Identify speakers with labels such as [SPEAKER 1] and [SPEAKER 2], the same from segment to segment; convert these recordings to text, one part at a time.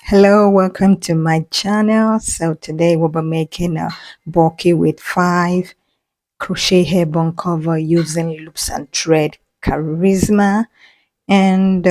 [SPEAKER 1] Hello, welcome to my channel. So today we'll be making a bulky with 5 crochet hair bun cover using loops and thread charisma, and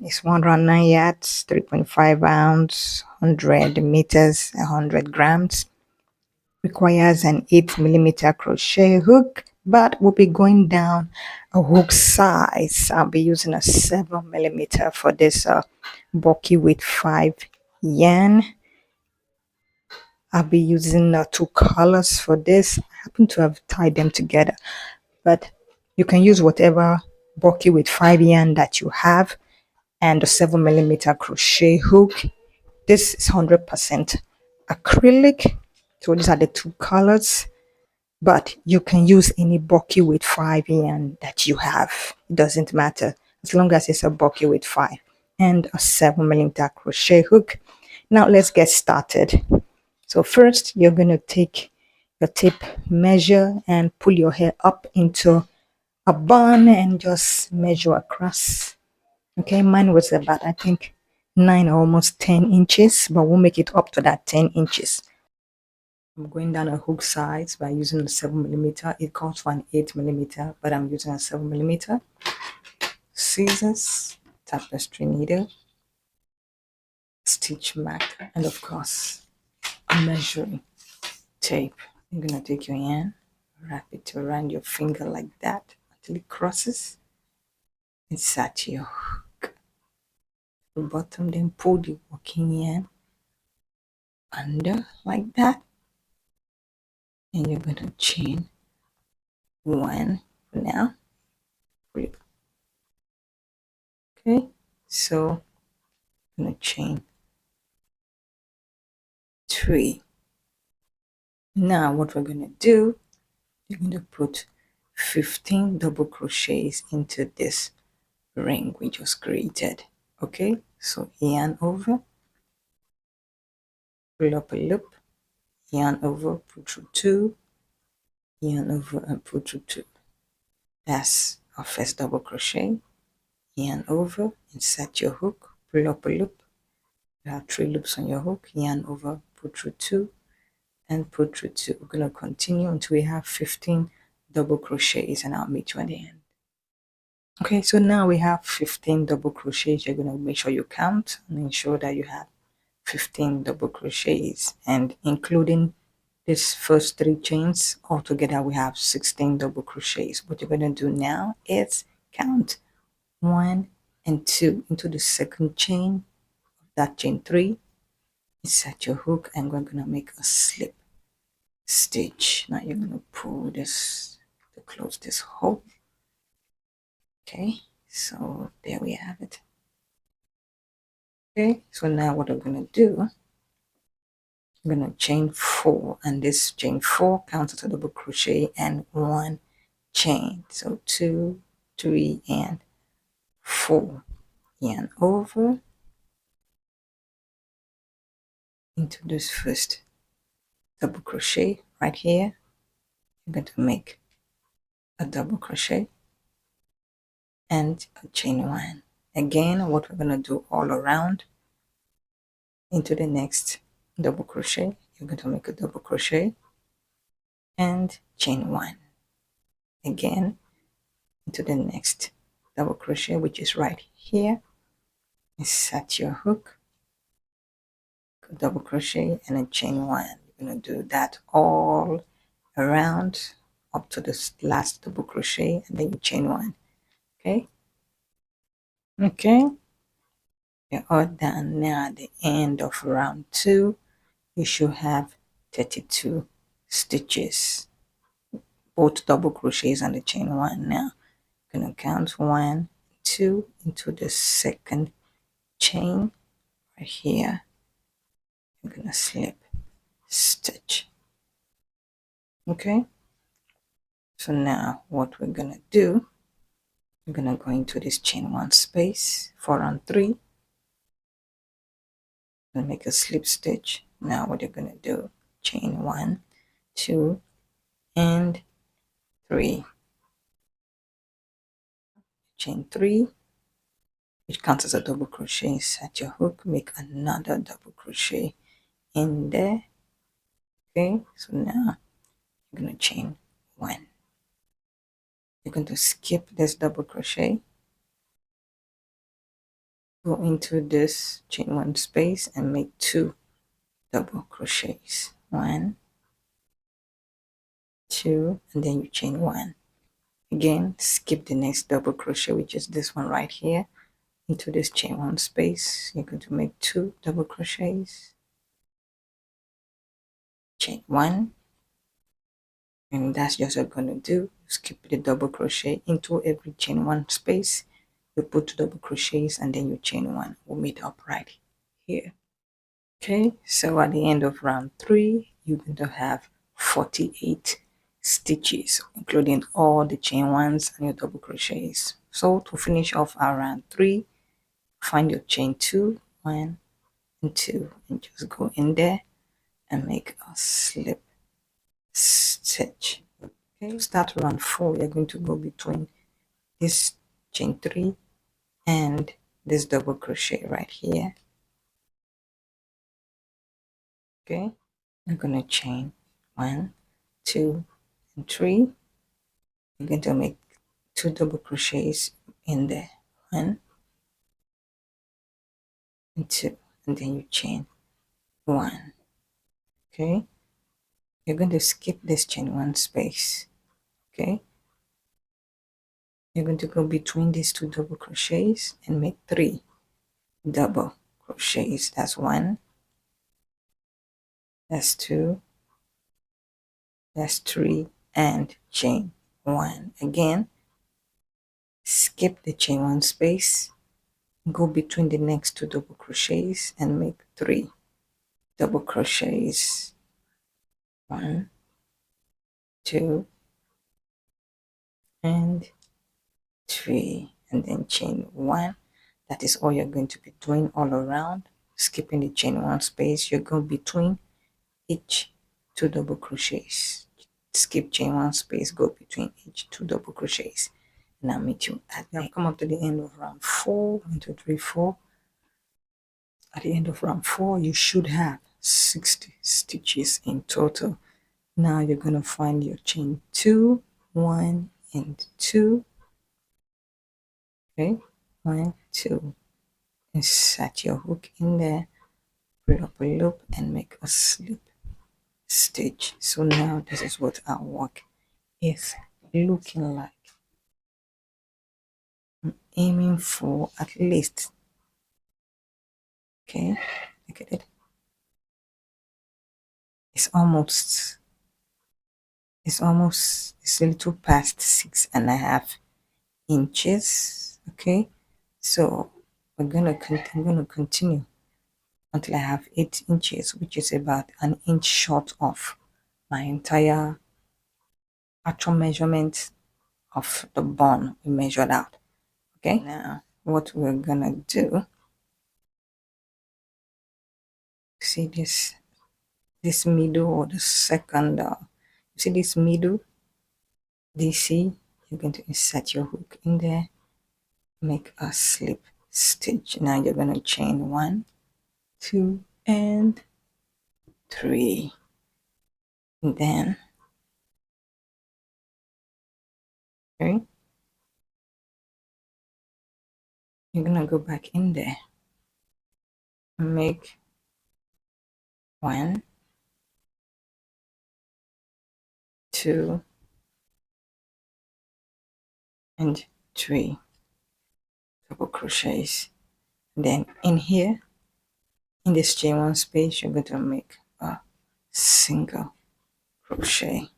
[SPEAKER 1] it's 109 yards, 3.5 ounce, 100 meters, 100 grams. Requires an 8 millimeter crochet hook, but we'll be going down a hook size. I'll be using a 7 millimeter for this bulky with 5 yarn. I'll be using 2 colors for this. I happen to have tied them together, but you can use whatever bulky with 5 yarn that you have, and a 7 millimeter crochet hook. This is 100% acrylic, so these are the 2 colors, but you can use any bulky with 5 yarn that you have. It doesn't matter as long as it's a bulky with 5 and a 7 millimeter crochet hook. Now let's get started. So first you're going to take your tape measure and pull your hair up into a bun and just measure across. Okay, mine was about, I think, 9 or almost 10 inches, but we'll make it up to that 10 inches. I'm going down a hook size by using a 7 millimeter. It calls for an 8 millimeter, but I'm using a 7 millimeter. Scissors, tapestry needle, stitch marker, and of course a measuring tape. You're gonna take your yarn, wrap it around your finger like that until it crosses. Insert your hook at the bottom, then pull the working yarn under like that, and you're gonna chain 1 for now. Okay, so I'm gonna chain 3. Now what we're gonna do, you're going to put 15 double crochets into this ring we just created. Okay, so yarn over, pull up a loop, yarn over, pull through 2, yarn over and pull through 2. That's our first double crochet. Yarn over, insert your hook, pull up a loop. You have 3 loops on your hook, yarn over, pull through 2 and pull through 2. We're going to continue until we have 15 double crochets, and I'll meet you at the end. Okay, so now we have 15 double crochets. You're going to make sure you count and ensure that you have 15 double crochets, and including these first 3 chains, altogether we have 16 double crochets. What you're going to do now is count 1 and 2 into the second chain, that chain 3, insert your hook, and we're going to make a slip stitch. Now you're going to pull this to close this hole. Okay, so there we have it. Okay, so now what I'm going to do, I'm going to chain 4, and this chain 4 counts as a double crochet and 1 chain. So 2, 3, and 4. Yarn over into this first double crochet right here. I'm going to make a double crochet and a chain 1. Again, what we're going to do all around into the next double crochet, you're going to make a double crochet and chain 1. Again, into the next double crochet, which is right here. Insert your hook, double crochet, and then chain 1. You're going to do that all around up to this last double crochet, and then you chain 1. Okay, you're all done. Now at the end of round 2 you should have 32 stitches, both double crochets and the chain 1. Now I'm going to count 1, 2 into the second chain right here. I'm going to slip stitch. Okay, so now what we're going to do, we're going to go into this chain 1 space for round 3 and make a slip stitch. Now what you're going to do, chain 1, 2, and 3, chain 3, which counts as a double crochet. Insert your hook, make another double crochet in there. Okay, so now you're going to chain one. You're going to skip this double crochet, go into this chain one space and make two double crochets. One, two, and then you chain one. Again, skip the next double crochet, which is this one right here, into this chain one space. You're going to make two double crochets, chain one, and that's just what you're going to do. Skip the double crochet into every chain one space. You put two double crochets and then you chain one. We'll meet up right here. Okay, so at the end of round 3, you're going to have 48 stitches, including all the chain ones and your double crochets. So to finish off our round 3, find your chain 2, 1 and 2, and just go in there and make a slip stitch. Okay, to start round 4, you're going to go between this chain 3 and this double crochet right here. Okay, I'm going to chain 1, 2 and 3. You're going to make two double crochets in there, 1 and 2, and then you chain 1. Okay, you're going to skip this chain 1 space. Okay, you're going to go between these two double crochets and make 3 double crochets. That's 1, that's 2, that's 3, and chain 1. Again, skip the chain 1 space, go between the next two double crochets and make 3 double crochets. 1, 2, and 3, and then chain 1. That is all you're going to be doing all around. Skipping the chain 1 space, you go between each two double crochets. Skip chain 1 space, go between each two double crochets, and I'll meet you at the come up to the end of round 4. 1, 2, 3, 4. At the end of round 4, you should have 60 stitches in total. Now you're going to find your chain 2, 1 and 2. Okay, 1, 2. Insert your hook in there, pull up a loop and make a slip stitch. So now this is what our work is looking like. I'm aiming for at least, okay, look at it. It's a little past 6.5 inches. Okay, so I'm gonna continue until I have 8 inches, which is about an inch short of my entire actual measurement of the bun we measured out. Okay, now what we're gonna do, see this middle, or the second, you see this middle DC, you're going to insert your hook in there, make a slip stitch. Now you're going to chain 1, 2 and 3, and then okay, you're going to go back in there and make 1, 2 and 3 double crochets. Then in here, in this chain 1 space, you're going to make a single crochet.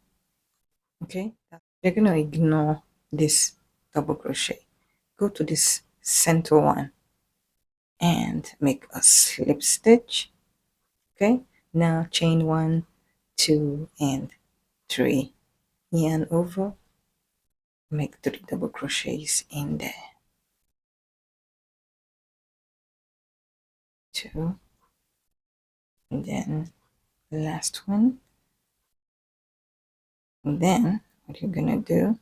[SPEAKER 1] Okay, you're going to ignore this double crochet, go to this center one and make a slip stitch. Okay, now chain 1, 2 and 3, yarn over, make 3 double crochets in there, 2, and then the last one. And then what you're gonna do,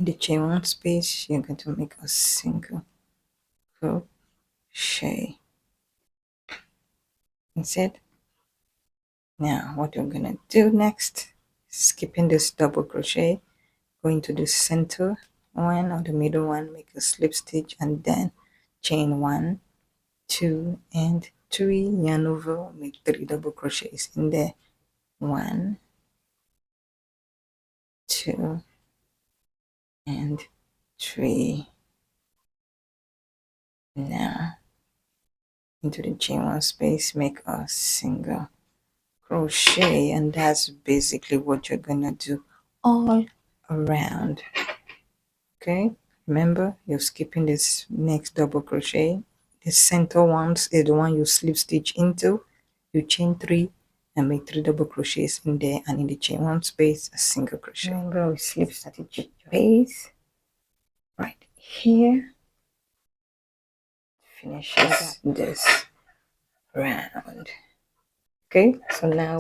[SPEAKER 1] In the chain one space, you're going to make a single crochet. That's it. Now what you're gonna do next, skipping this double crochet, going to the center one or the middle one, make a slip stitch and then chain 1, 2 and 3, yarn over, make 3 double crochets in there. 1, 2 and 3. Now into the chain 1 space, make a single crochet, and that's basically what you're gonna do all around. Okay, remember you're skipping this next double crochet. The center ones is the one you slip stitch into, you chain 3 and make 3 double crochets in there, and in the chain 1 space a single crochet. Remember we slip stitch base right here, finishes this round. Okay, so now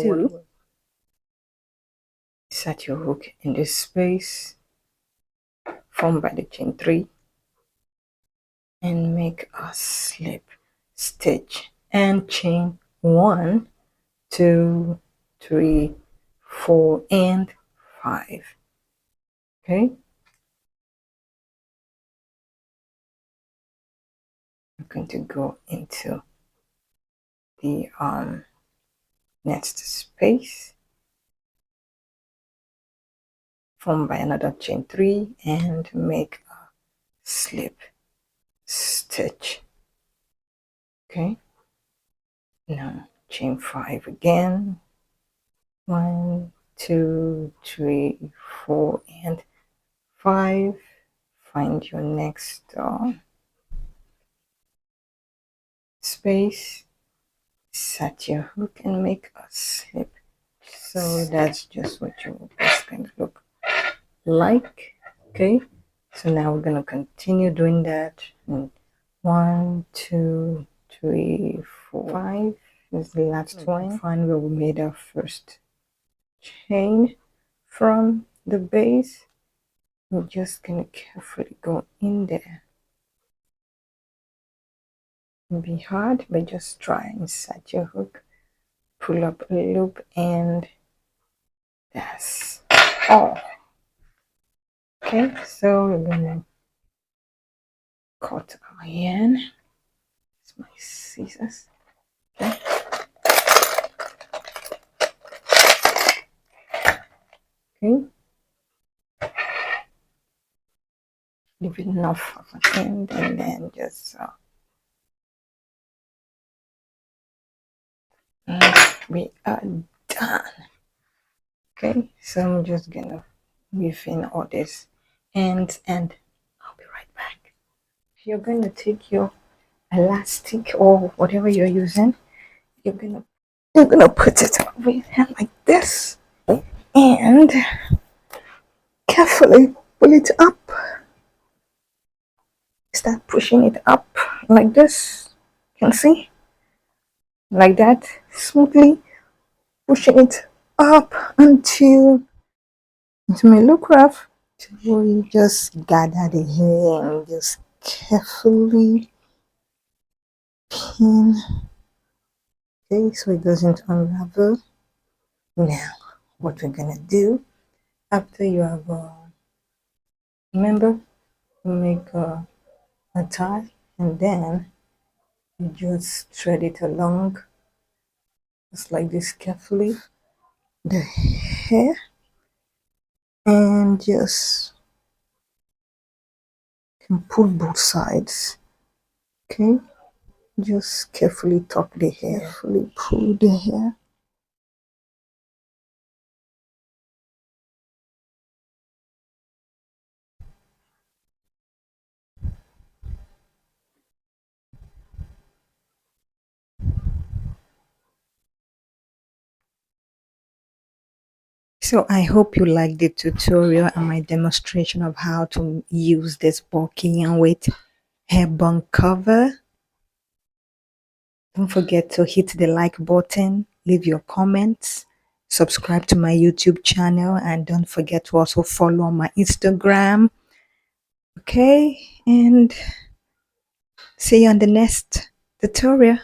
[SPEAKER 1] set your hook in this space formed by the chain 3 and make a slip stitch and chain 1, 2, 3, 4 and 5. Okay, I'm going to go into the next space formed by another chain 3 and make a slip stitch. Okay, now chain 5 again, 1, 2, 3, 4 and 5. Find your next space, set your hook and make a slip. So that's just what your base can look like. Okay, so now we're gonna continue doing that. 1, 2, 3, 4, 5 is the last one. Find where we made our first chain from the base. We're just gonna carefully go in there. It'll be hard, but just try and set your hook, pull up a loop, and that's all. Okay, so we're gonna cut our yarn. It's my scissors. Okay. Okay. Leave enough of a end and then just we are done. Okay, so I'm just gonna weave in all this ends and I'll be right back. You're gonna take your elastic or whatever you're using, you're gonna put it over your hand like this and carefully pull it up. Start pushing it up like this. You can see, like that, smoothly pushing it up until it may look rough. So you just gather the hair and just carefully pin. Okay, so it doesn't unravel. Now, what we're gonna do after you have remember, you make a tie and then you just thread it along just like this carefully, the hair, and just can pull both sides. Okay, just carefully tuck the hair, carefully pull the hair. So I hope you liked the tutorial and my demonstration of how to use this bulky yarn weight hair bun cover. Don't forget to hit the like button, leave your comments, subscribe to my YouTube channel, and don't forget to also follow on my Instagram. Okay, and see you on the next tutorial.